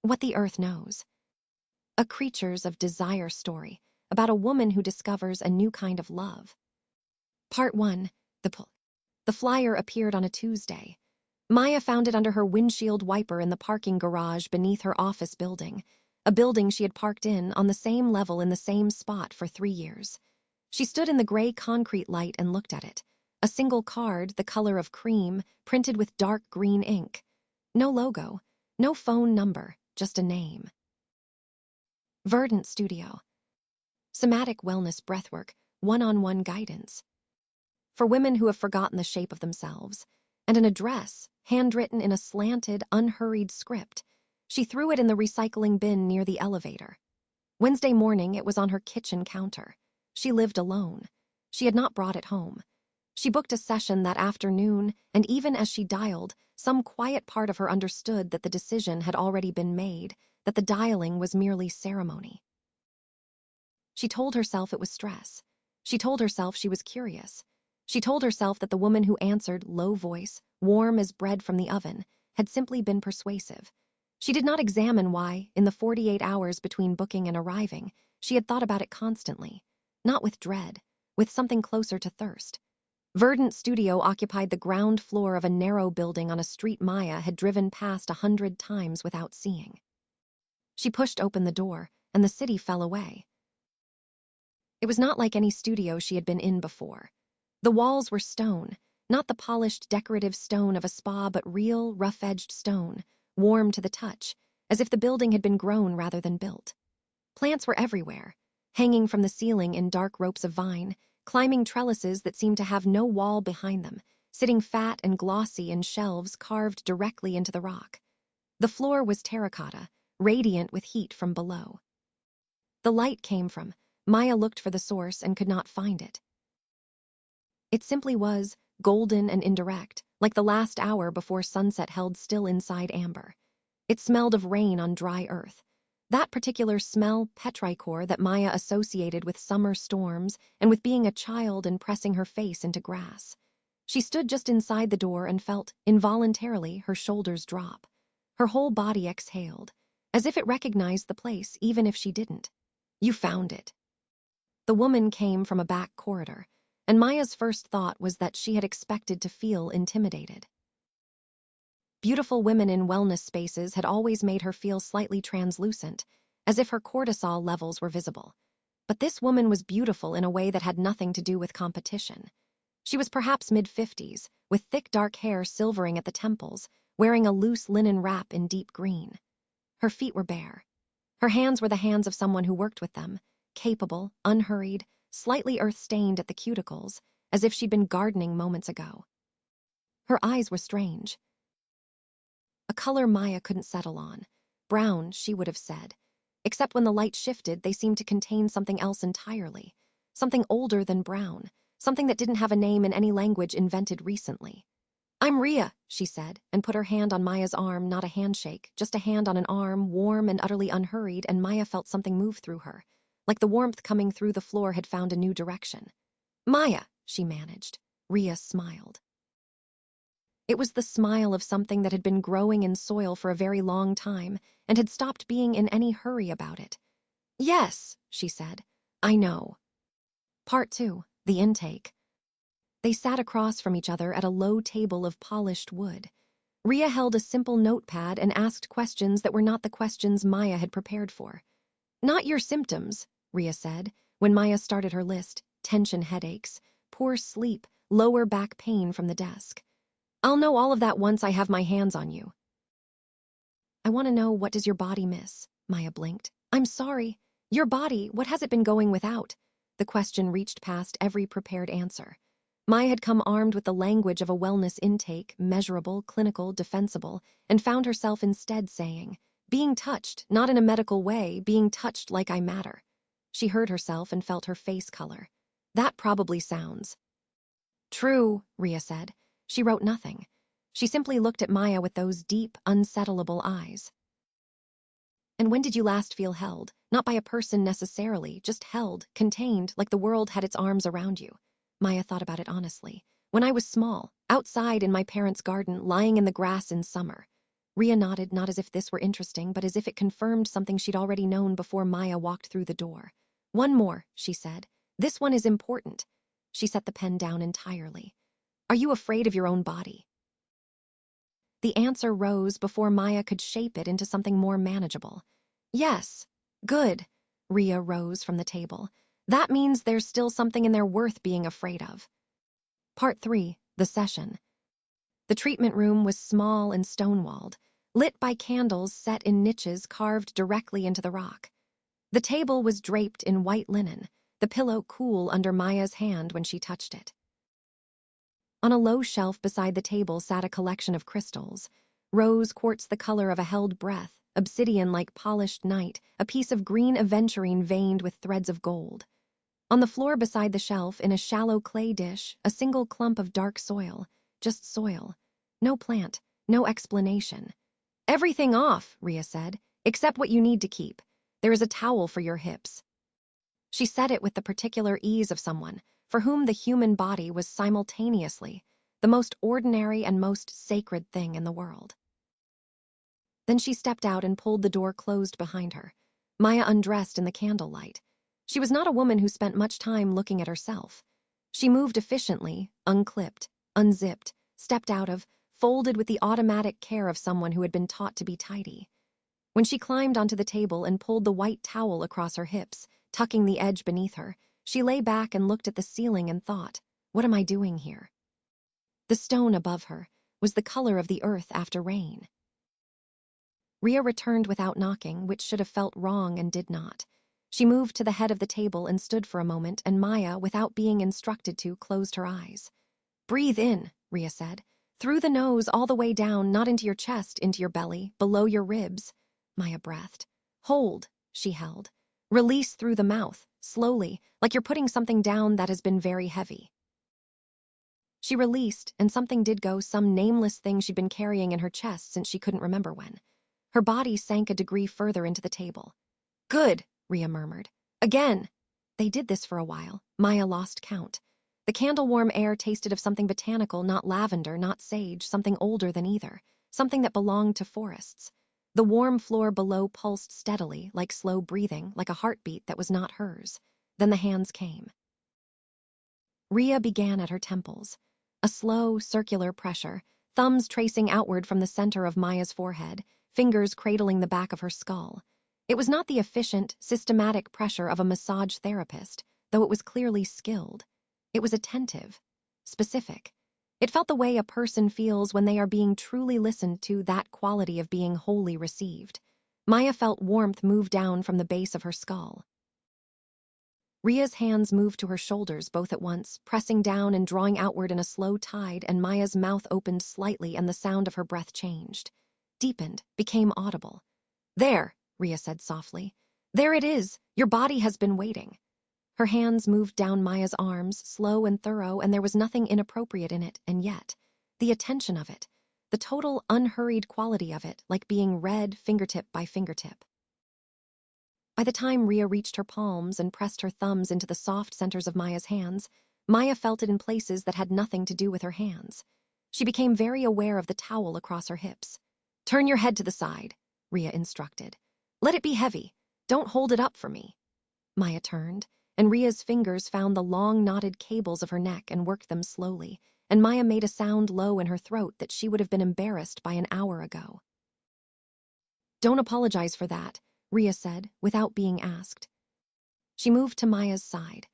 What the Earth Knows. A Creatures of Desire story about a woman who discovers a new kind of love. Part 1. The Pull. The flyer appeared on a Tuesday. Maya found it under her windshield wiper in the parking garage beneath her office building, a building she had parked in on the same level in the same spot for 3 years. She stood in the gray concrete light and looked at it. A single card, the color of cream, printed with dark green ink. No logo, no phone number, just a name. Verdant Studio. Somatic wellness breathwork, one-on-one guidance. For women who have forgotten the shape of themselves. And an address, handwritten in a slanted, unhurried script. She threw it in the recycling bin near the elevator. Wednesday morning, it was on her kitchen counter. She lived alone. She had not brought it home. She booked a session that afternoon, and even as she dialed, some quiet part of her understood that the decision had already been made, that the dialing was merely ceremony. She told herself it was stress. She told herself she was curious. She told herself that the woman who answered, low voice, warm as bread from the oven, had simply been persuasive. She did not examine why, in the 48 hours between booking and arriving, she had thought about it constantly. Not with dread, with something closer to thirst. Verdant Studio occupied the ground floor of a narrow building on a street Maya had driven past 100 times without seeing. She pushed open the door, and the city fell away. It was not like any studio she had been in before. The walls were stone, not the polished decorative stone of a spa, but real, rough-edged stone, warm to the touch, as if the building had been grown rather than built. Plants were everywhere, hanging from the ceiling in dark ropes of vine, climbing trellises that seemed to have no wall behind them, sitting fat and glossy in shelves carved directly into the rock. The floor was terracotta, radiant with heat from below. The light came from, Maya looked for the source and could not find it. It simply was, golden and indirect, like the last hour before sunset held still inside amber. It smelled of rain on dry earth. That particular smell, petrichor, that Maya associated with summer storms and with being a child and pressing her face into grass. She stood just inside the door and felt, involuntarily, her shoulders drop. Her whole body exhaled, as if it recognized the place even if she didn't. You found it. The woman came from a back corridor, and Maya's first thought was that she had expected to feel intimidated. Beautiful women in wellness spaces had always made her feel slightly translucent, as if her cortisol levels were visible. But this woman was beautiful in a way that had nothing to do with competition. She was perhaps mid-50s, with thick dark hair silvering at the temples, wearing a loose linen wrap in deep green. Her feet were bare. Her hands were the hands of someone who worked with them, capable, unhurried, slightly earth-stained at the cuticles, as if she'd been gardening moments ago. Her eyes were strange. A color Maya couldn't settle on. Brown, she would have said. Except when the light shifted, they seemed to contain something else entirely. Something older than brown. Something that didn't have a name in any language invented recently. I'm Rhea, she said, and put her hand on Maya's arm, not a handshake, just a hand on an arm, warm and utterly unhurried, and Maya felt something move through her. Like the warmth coming through the floor had found a new direction. Maya, she managed. Rhea smiled. It was the smile of something that had been growing in soil for a very long time and had stopped being in any hurry about it. Yes, she said. I know. Part 2, the intake. They sat across from each other at a low table of polished wood. Rhea held a simple notepad and asked questions that were not the questions Maya had prepared for. Not your symptoms, Rhea said, when Maya started her list: tension headaches, poor sleep, lower back pain from the desk. I'll know all of that once I have my hands on you. I want to know, what does your body miss? Maya blinked. I'm sorry. Your body, what has it been going without? The question reached past every prepared answer. Maya had come armed with the language of a wellness intake, measurable, clinical, defensible, and found herself instead saying, being touched, not in a medical way, being touched like I matter. She heard herself and felt her face color. That probably sounds. True, Rhea said. She wrote nothing. She simply looked at Maya with those deep, unsettlable eyes. And when did you last feel held? Not by a person necessarily, just held, contained, like the world had its arms around you. Maya thought about it honestly. When I was small, outside in my parents' garden, lying in the grass in summer. Rhea nodded, not as if this were interesting, but as if it confirmed something she'd already known before Maya walked through the door. "One more," she said. "This one is important." She set the pen down entirely. "Are you afraid of your own body?" The answer rose before Maya could shape it into something more manageable. "Yes." "Good." Rhea rose from the table. "That means there's still something in there worth being afraid of." Part 3, the session. The treatment room was small and stone-walled, lit by candles set in niches carved directly into the rock. The table was draped in white linen, the pillow cool under Maya's hand when she touched it. On a low shelf beside the table sat a collection of crystals, rose quartz the color of a held breath, obsidian like polished night, a piece of green aventurine veined with threads of gold. On the floor beside the shelf, in a shallow clay dish, a single clump of dark soil, just soil. No plant, no explanation. "Everything off," Rhea said, "except what you need to keep. There is a towel for your hips." She said it with the particular ease of someone for whom the human body was simultaneously the most ordinary and most sacred thing in the world. Then she stepped out and pulled the door closed behind her. Maya undressed in the candlelight. She was not a woman who spent much time looking at herself. She moved efficiently, unclipped, unzipped, stepped out of, folded with the automatic care of someone who had been taught to be tidy. When she climbed onto the table and pulled the white towel across her hips, tucking the edge beneath her, she lay back and looked at the ceiling and thought, "What am I doing here?" The stone above her was the color of the earth after rain. Rhea returned without knocking, which should have felt wrong and did not. She moved to the head of the table and stood for a moment, and Maya, without being instructed to, closed her eyes. "Breathe in," Rhea said. "Through the nose, all the way down, not into your chest, into your belly, below your ribs." Maya breathed. "Hold," she held. "Release through the mouth, slowly, like you're putting something down that has been very heavy." She released, and something did go, some nameless thing she'd been carrying in her chest since she couldn't remember when. Her body sank a degree further into the table. "Good," Rhea murmured. "Again." They did this for a while. Maya lost count. The candle-warm air tasted of something botanical, not lavender, not sage, something older than either, something that belonged to forests. The warm floor below pulsed steadily, like slow breathing, like a heartbeat that was not hers. Then the hands came. Rhea began at her temples. A slow, circular pressure, thumbs tracing outward from the center of Maya's forehead, fingers cradling the back of her skull. It was not the efficient, systematic pressure of a massage therapist, though it was clearly skilled. It was attentive, specific. It felt the way a person feels when they are being truly listened to, that quality of being wholly received. Maya felt warmth move down from the base of her skull. Rhea's hands moved to her shoulders both at once, pressing down and drawing outward in a slow tide, and Maya's mouth opened slightly and the sound of her breath changed. Deepened, became audible. "There," Rhea said softly. "There it is. Your body has been waiting." Her hands moved down Maya's arms, slow and thorough, and there was nothing inappropriate in it, and yet, the attention of it, the total unhurried quality of it, like being read fingertip by fingertip. By the time Rhea reached her palms and pressed her thumbs into the soft centers of Maya's hands, Maya felt it in places that had nothing to do with her hands. She became very aware of the towel across her hips. "Turn your head to the side," Rhea instructed. "Let it be heavy. Don't hold it up for me." Maya turned, and Rhea's fingers found the long knotted cables of her neck and worked them slowly, and Maya made a sound low in her throat that she would have been embarrassed by an hour ago. "Don't apologize for that," Rhea said, without being asked. She moved to Maya's side.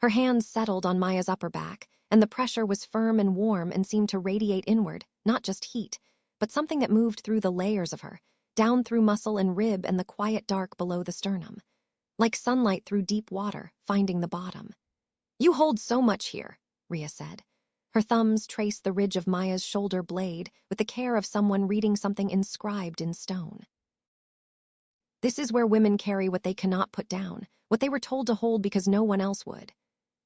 Her hands settled on Maya's upper back, and the pressure was firm and warm and seemed to radiate inward, not just heat, but something that moved through the layers of her, down through muscle and rib and the quiet dark below the sternum. Like sunlight through deep water, finding the bottom. "You hold so much here," Rhea said. Her thumbs traced the ridge of Maya's shoulder blade with the care of someone reading something inscribed in stone. "This is where women carry what they cannot put down, what they were told to hold because no one else would."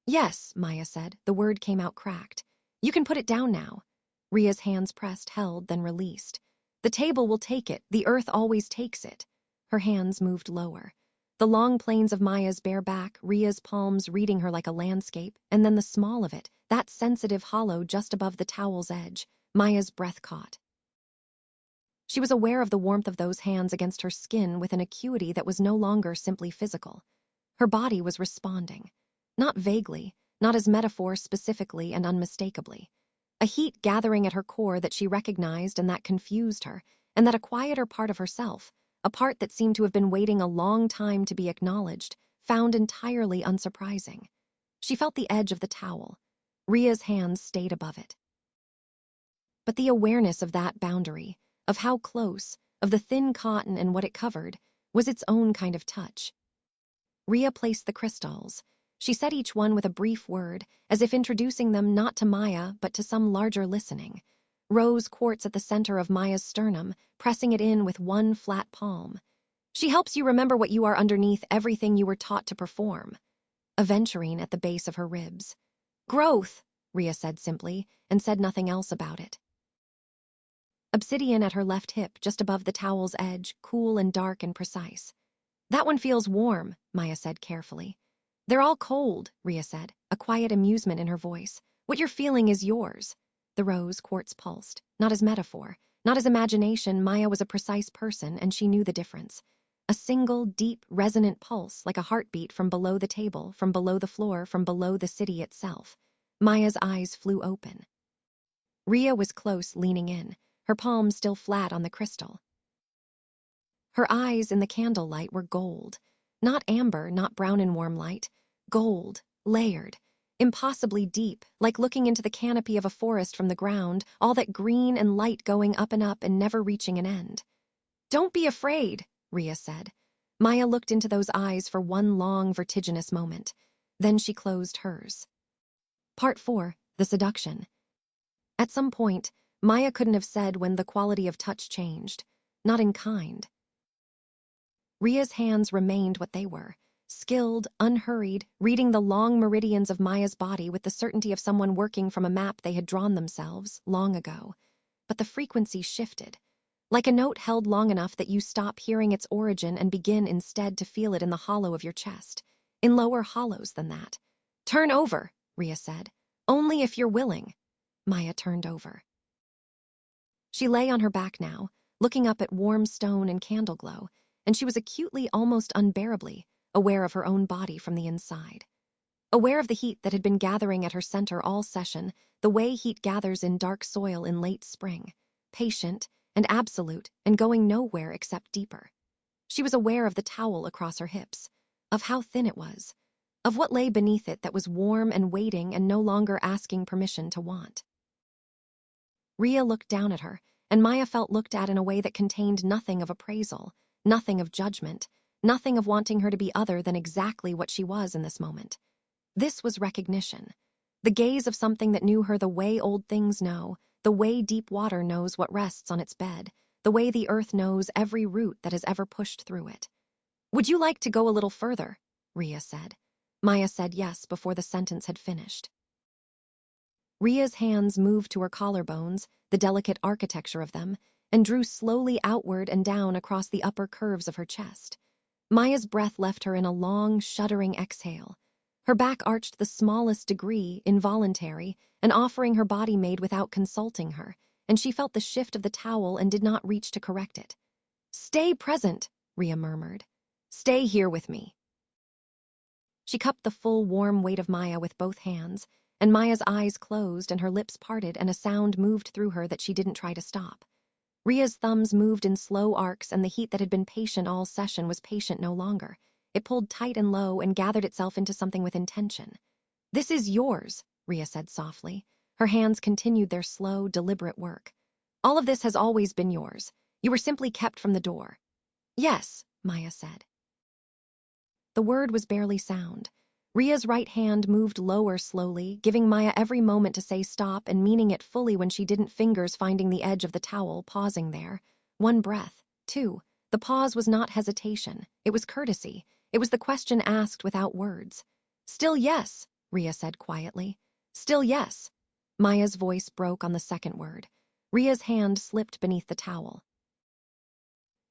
"Yes," Maya said. The word came out cracked. "You can put it down now." Rhea's hands pressed, held, then released. "The table will take it. The earth always takes it." Her hands moved lower. The long planes of Maya's bare back, Rhea's palms reading her like a landscape, and then the small of it, that sensitive hollow just above the towel's edge. Maya's breath caught. She was aware of the warmth of those hands against her skin with an acuity that was no longer simply physical. Her body was responding. Not vaguely, not as metaphor specifically and unmistakably. A heat gathering at her core that she recognized and that confused her, and that a quieter part of herself, a part that seemed to have been waiting a long time to be acknowledged, found entirely unsurprising. She felt the edge of the towel. Rhea's hands stayed above it. But the awareness of that boundary, of how close, of the thin cotton and what it covered, was its own kind of touch. Rhea placed the crystals. She said each one with a brief word, as if introducing them not to Maya but to some larger listening. Rose quartz at the center of Maya's sternum, pressing it in with one flat palm. She helps you remember what you are underneath everything you were taught to perform. Aventurine at the base of her ribs. Growth, Rhea said simply, and said nothing else about it. Obsidian at her left hip, just above the towel's edge, cool and dark and precise. That one feels warm, Maya said carefully. They're all cold, Rhea said, a quiet amusement in her voice. What you're feeling is yours. The rose quartz pulsed, not as metaphor, not as imagination. Maya was a precise person, and she knew the difference. A single, deep, resonant pulse, like a heartbeat from below the table, from below the floor, from below the city itself. Maya's eyes flew open. Rhea was close, leaning in, her palms still flat on the crystal. Her eyes in the candlelight were gold. Not amber, not brown in warm light. Gold, layered, impossibly deep, like looking into the canopy of a forest from the ground, all that green and light going up and never reaching an end. Don't be afraid, Rhea said. Maya looked into those eyes for one long, vertiginous moment. Then she closed hers. Part 4, the seduction. At some point, Maya couldn't have said when the quality of touch changed. Not in kind. Rhea's hands remained what they were, skilled, unhurried, reading the long meridians of Maya's body with the certainty of someone working from a map they had drawn themselves long ago. But the frequency shifted, like a note held long enough that you stop hearing its origin and begin instead to feel it in the hollow of your chest, in lower hollows than that. Turn over, Rhea said. Only if you're willing. Maya turned over. She lay on her back now, looking up at warm stone and candle glow, and she was acutely, almost unbearably, aware of her own body from the inside. Aware of the heat that had been gathering at her center all session, the way heat gathers in dark soil in late spring, patient and absolute and going nowhere except deeper. She was aware of the towel across her hips, of how thin it was, of what lay beneath it that was warm and waiting and no longer asking permission to want. Rhea looked down at her, and Maya felt looked at in a way that contained nothing of appraisal, nothing of judgment, nothing of wanting her to be other than exactly what she was in this moment. This was recognition. The gaze of something that knew her the way old things know, the way deep water knows what rests on its bed, the way the earth knows every root that has ever pushed through it. Would you like to go a little further? Rhea said. Maya said yes before the sentence had finished. Rhea's hands moved to her collarbones, the delicate architecture of them, and drew slowly outward and down across the upper curves of her chest. Maya's breath left her in a long, shuddering exhale. Her back arched the smallest degree, involuntary, an offering her body made without consulting her, and she felt the shift of the towel and did not reach to correct it. Stay present, Rhea murmured. Stay here with me. She cupped the full, warm weight of Maya with both hands, and Maya's eyes closed and her lips parted and a sound moved through her that she didn't try to stop. Rhea's thumbs moved in slow arcs and the heat that had been patient all session was patient no longer. It pulled tight and low and gathered itself into something with intention. This is yours, Rhea said softly. Her hands continued their slow, deliberate work. All of this has always been yours. You were simply kept from the door. Yes, Maya said. The word was barely sound. Rhea's right hand moved lower slowly, giving Maya every moment to say stop and meaning it fully when she didn't, fingers finding the edge of the towel, pausing there. One breath, two. The pause was not hesitation. It was courtesy. It was the question asked without words. Still yes, Rhea said quietly. Still yes. Maya's voice broke on the second word. Rhea's hand slipped beneath the towel.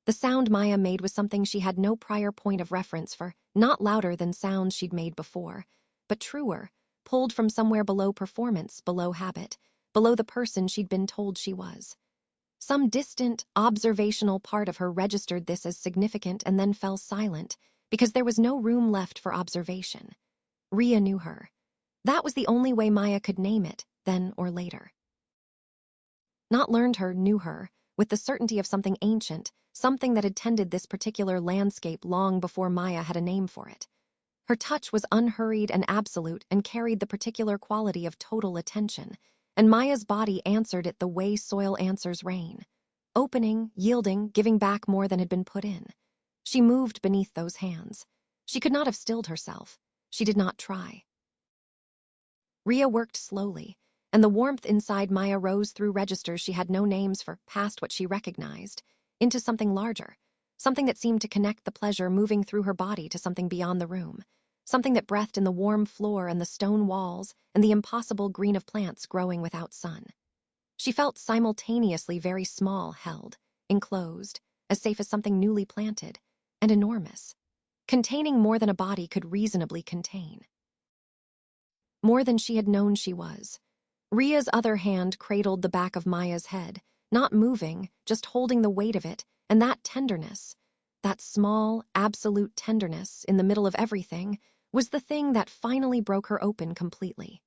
The sound Maya made was something she had no prior point of reference for, not louder than sounds she'd made before, but truer, pulled from somewhere below performance, below habit, below the person she'd been told she was. Some distant, observational part of her registered this as significant and then fell silent because there was no room left for observation. Rhea knew her. That was the only way Maya could name it, then or later. Not learned her, knew her, with the certainty of something ancient, something that had tended this particular landscape long before Maya had a name for it. Her touch was unhurried and absolute and carried the particular quality of total attention, and Maya's body answered it the way soil answers rain. Opening, yielding, giving back more than had been put in. She moved beneath those hands. She could not have stilled herself. She did not try. Rhea worked slowly, and the warmth inside Maya rose through registers she had no names for, past what she recognized, into something larger, something that seemed to connect the pleasure moving through her body to something beyond the room, something that breathed in the warm floor and the stone walls and the impossible green of plants growing without sun. She felt simultaneously very small, held, enclosed, as safe as something newly planted, and enormous, containing more than a body could reasonably contain. More than she had known she was. Rhea's other hand cradled the back of Maya's head, not moving, just holding the weight of it, and that tenderness, that small, absolute tenderness in the middle of everything, was the thing that finally broke her open completely.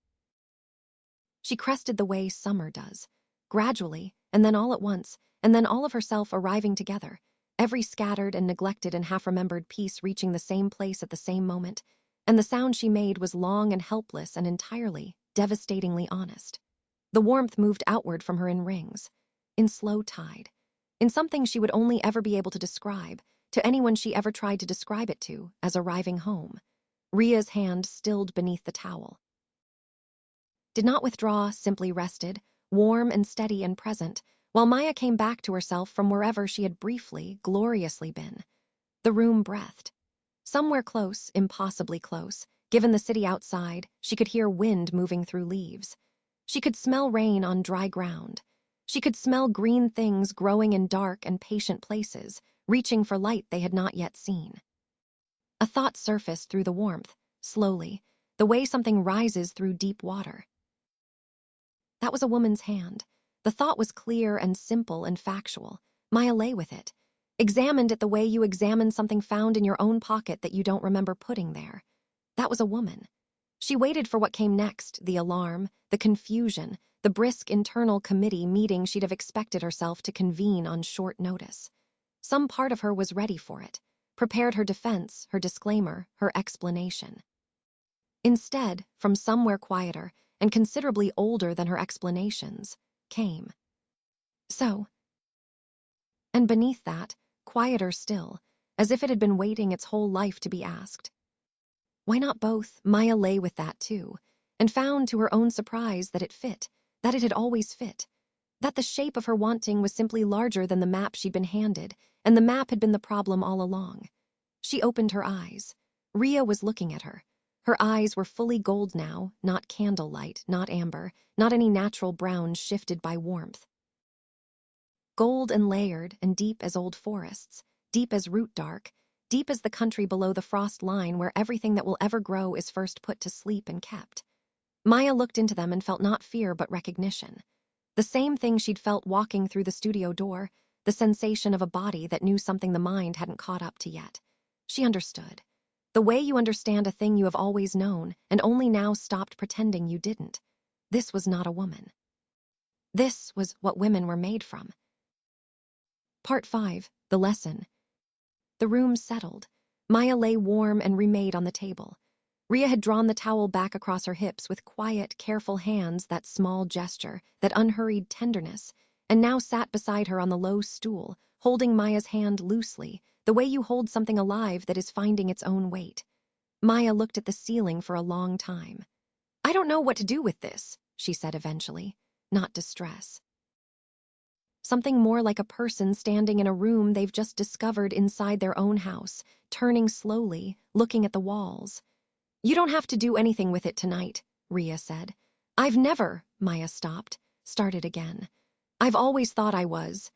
She crested the way summer does, gradually, and then all at once, and then all of herself arriving together, every scattered and neglected and half-remembered piece reaching the same place at the same moment, and the sound she made was long and helpless and entirely, devastatingly honest. The warmth moved outward from her in rings, in slow tide, in something she would only ever be able to describe, to anyone she ever tried to describe it to, as arriving home. Rhea's hand stilled beneath the towel. Did not withdraw, simply rested, warm and steady and present, while Maya came back to herself from wherever she had briefly, gloriously been. The room breathed. Somewhere close, impossibly close, given the city outside, she could hear wind moving through leaves. She could smell rain on dry ground. She could smell green things growing in dark and patient places, reaching for light they had not yet seen. A thought surfaced through the warmth, slowly, the way something rises through deep water. That was a woman's hand. The thought was clear and simple and factual. Maya lay with it. Examined it the way you examine something found in your own pocket that you don't remember putting there. That was a woman. She waited for what came next, the alarm, the confusion, the brisk internal committee meeting she'd have expected herself to convene on short notice. Some part of her was ready for it, prepared her defense, her disclaimer, her explanation. Instead, from somewhere quieter and considerably older than her explanations, came. So. And beneath that, quieter still, as if it had been waiting its whole life to be asked. Why not both? Maya lay with that too, and found to her own surprise that it fit, that it had always fit, that the shape of her wanting was simply larger than the map she'd been handed, and the map had been the problem all along. She opened her eyes. Rhea was looking at her. Her eyes were fully gold now, not candlelight, not amber, not any natural brown shifted by warmth. Gold and layered and deep as old forests, deep as root dark, deep as the country below the frost line where everything that will ever grow is first put to sleep and kept. Maya looked into them and felt not fear but recognition. The same thing she'd felt walking through the studio door, the sensation of a body that knew something the mind hadn't caught up to yet. She understood. The way you understand a thing you have always known and only now stopped pretending you didn't. This was not a woman. This was what women were made from. Part 5, the lesson. The room settled. Maya lay warm and remade on the table. Rhea had drawn the towel back across her hips with quiet, careful hands, that small gesture, that unhurried tenderness, and now sat beside her on the low stool, holding Maya's hand loosely, the way you hold something alive that is finding its own weight. Maya looked at the ceiling for a long time. "I don't know what to do with this," she said eventually, not distress. Something more like a person standing in a room they've just discovered inside their own house, turning slowly, looking at the walls. "You don't have to do anything with it tonight," Rhea said. "I've never," Maya stopped, started again. "I've always thought I was."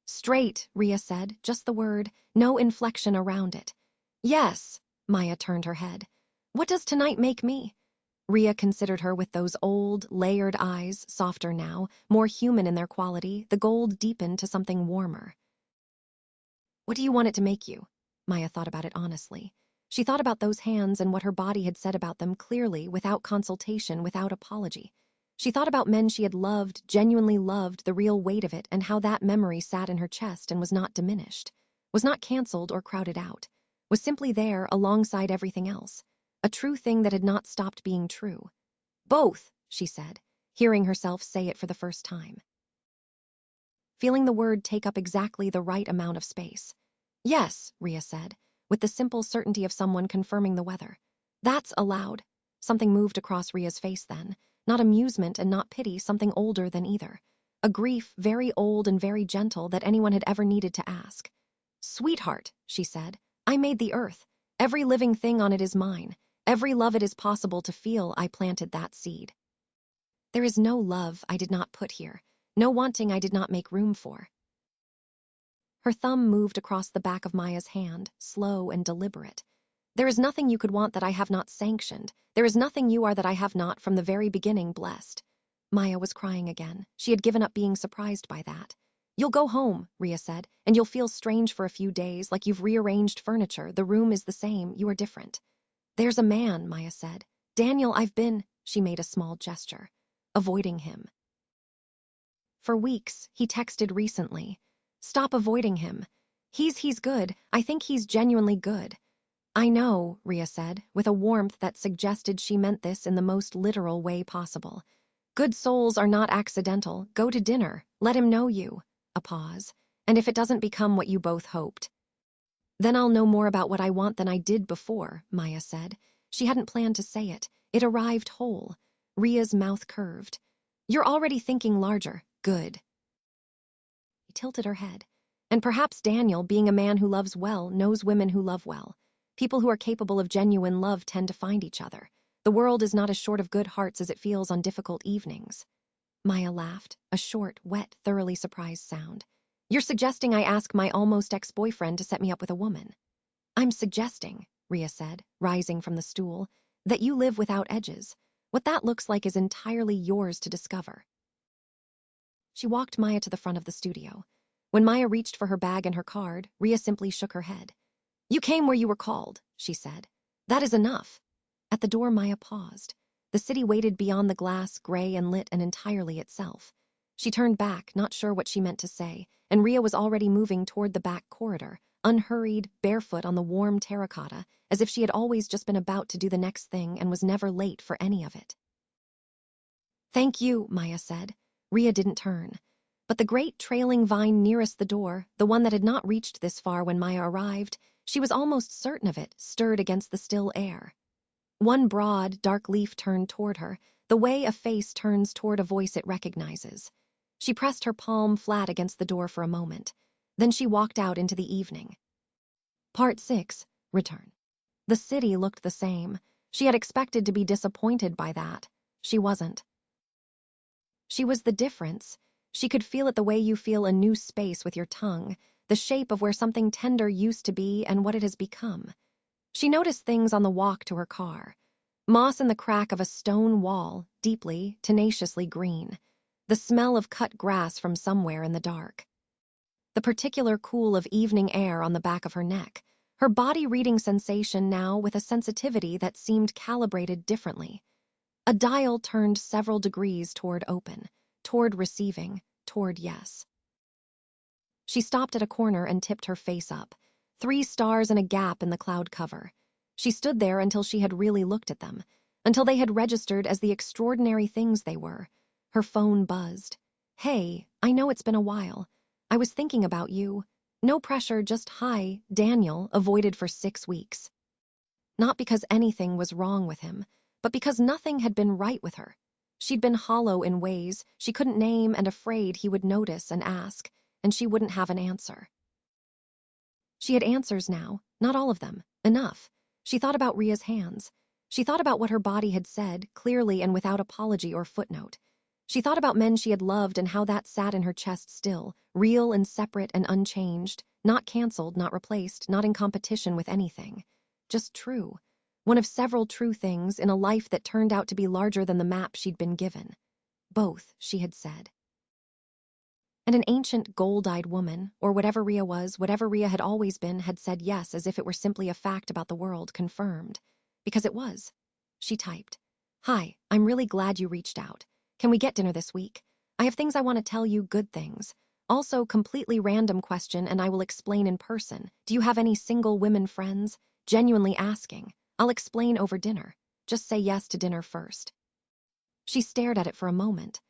"Straight," Rhea said, just the word, no inflection around it. "Yes," Maya turned her head. "What does tonight make me?" Rhea considered her with those old, layered eyes, softer now, more human in their quality, the gold deepened to something warmer. What do you want it to make you? Maya thought about it honestly. She thought about those hands and what her body had said about them clearly, without consultation, without apology. She thought about men she had loved, genuinely loved, the real weight of it, and how that memory sat in her chest and was not diminished, was not cancelled or crowded out, was simply there alongside everything else, a true thing that had not stopped being true. Both, she said, hearing herself say it for the first time. Feeling the word take up exactly the right amount of space. Yes, Rhea said, with the simple certainty of someone confirming the weather. That's allowed. Something moved across Rhea's face then. Not amusement and not pity, something older than either. A grief very old and very gentle that anyone had ever needed to ask. Sweetheart, she said, I made the earth. Every living thing on it is mine. Every love it is possible to feel, I planted that seed. There is no love I did not put here. No wanting I did not make room for. Her thumb moved across the back of Maya's hand, slow and deliberate. There is nothing you could want that I have not sanctioned. There is nothing you are that I have not, from the very beginning, blessed. Maya was crying again. She had given up being surprised by that. You'll go home, Rhea said, and you'll feel strange for a few days, like you've rearranged furniture. The room is the same, you are different. There's a man, Maya said. Daniel, I've been, she made a small gesture, avoiding him. For weeks, he texted recently. Stop avoiding him. He's good. I think he's genuinely good. I know, Rhea said, with a warmth that suggested she meant this in the most literal way possible. Good souls are not accidental. Go to dinner. Let him know you. A pause. And if it doesn't become what you both hoped, then I'll know more about what I want than I did before, Maya said. She hadn't planned to say it. It arrived whole. Rhea's mouth curved. You're already thinking larger. Good. He tilted her head. And perhaps Daniel, being a man who loves well, knows women who love well. People who are capable of genuine love tend to find each other. The world is not as short of good hearts as it feels on difficult evenings. Maya laughed, a short, wet, thoroughly surprised sound. You're suggesting I ask my almost ex-boyfriend to set me up with a woman. I'm suggesting, Rhea said, rising from the stool, that you live without edges. What that looks like is entirely yours to discover. She walked Maya to the front of the studio. When Maya reached for her bag and her card, Rhea simply shook her head. You came where you were called, she said. That is enough. At the door, Maya paused. The city waited beyond the glass, gray and lit and entirely itself. She turned back, not sure what she meant to say, and Rhea was already moving toward the back corridor, unhurried, barefoot on the warm terracotta, as if she had always just been about to do the next thing and was never late for any of it. Thank you, Maya said. Rhea didn't turn. But the great trailing vine nearest the door, the one that had not reached this far when Maya arrived, she was almost certain of it, stirred against the still air. One broad, dark leaf turned toward her, the way a face turns toward a voice it recognizes. She pressed her palm flat against the door for a moment. Then she walked out into the evening. Part 6. Return. The city looked the same. She had expected to be disappointed by that. She wasn't. She was the difference. She could feel it the way you feel a new space with your tongue, the shape of where something tender used to be and what it has become. She noticed things on the walk to her car. Moss in the crack of a stone wall, deeply, tenaciously green. The smell of cut grass from somewhere in the dark. The particular cool of evening air on the back of her neck. Her body reading sensation now with a sensitivity that seemed calibrated differently. A dial turned several degrees toward open, toward receiving, toward yes. She stopped at a corner and tipped her face up. 3 stars and a gap in the cloud cover. She stood there until she had really looked at them, until they had registered as the extraordinary things they were. Her phone buzzed. Hey, I know it's been a while. I was thinking about you. No pressure, just hi, Daniel, avoided for 6 weeks. Not because anything was wrong with him, but because nothing had been right with her. She'd been hollow in ways she couldn't name and afraid he would notice and ask, and she wouldn't have an answer. She had answers now, not all of them, enough. She thought about Rhea's hands. She thought about what her body had said, clearly and without apology or footnote. She thought about men she had loved and how that sat in her chest still, real and separate and unchanged, not canceled, not replaced, not in competition with anything. Just true. One of several true things in a life that turned out to be larger than the map she'd been given. Both, she had said. And an ancient gold-eyed woman, or whatever Rhea was, whatever Rhea had always been, had said yes as if it were simply a fact about the world, confirmed. Because it was. She typed, "Hi, I'm really glad you reached out. Can we get dinner this week? I have things I want to tell you, good things. Also, completely random question, and I will explain in person. Do you have any single women friends? Genuinely asking. I'll explain over dinner. Just say yes to dinner first." She stared at it for a moment.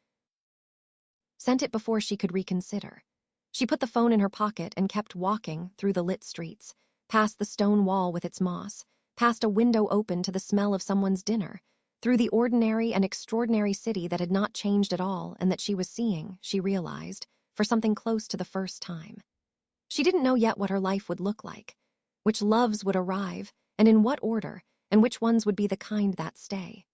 Sent it before she could reconsider. She put the phone in her pocket and kept walking through the lit streets, past the stone wall with its moss, past a window open to the smell of someone's dinner, through the ordinary and extraordinary city that had not changed at all and that she was seeing, she realized, for something close to the first time. She didn't know yet what her life would look like, which loves would arrive, and in what order, and which ones would be the kind that stay.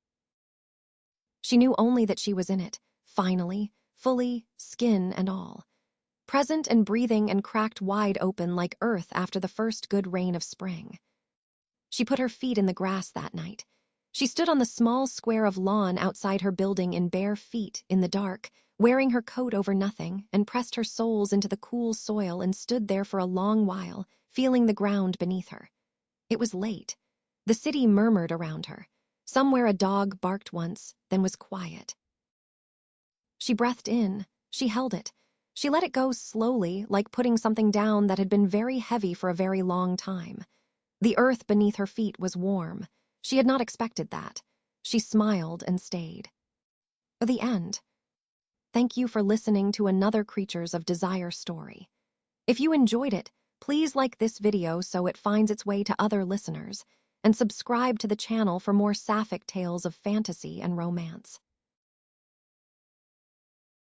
She knew only that she was in it, finally, fully, skin and all. Present and breathing and cracked wide open like earth after the first good rain of spring. She put her feet in the grass that night. She stood on the small square of lawn outside her building in bare feet in the dark, wearing her coat over nothing, and pressed her soles into the cool soil and stood there for a long while, feeling the ground beneath her. It was late. The city murmured around her. Somewhere a dog barked once, then was quiet. She breathed in. She held it. She let it go slowly, like putting something down that had been very heavy for a very long time. The earth beneath her feet was warm. She had not expected that. She smiled and stayed. The end. Thank you for listening to another Creatures of Desire story. If you enjoyed it, please like this video so it finds its way to other listeners, and subscribe to the channel for more Sapphic tales of fantasy and romance.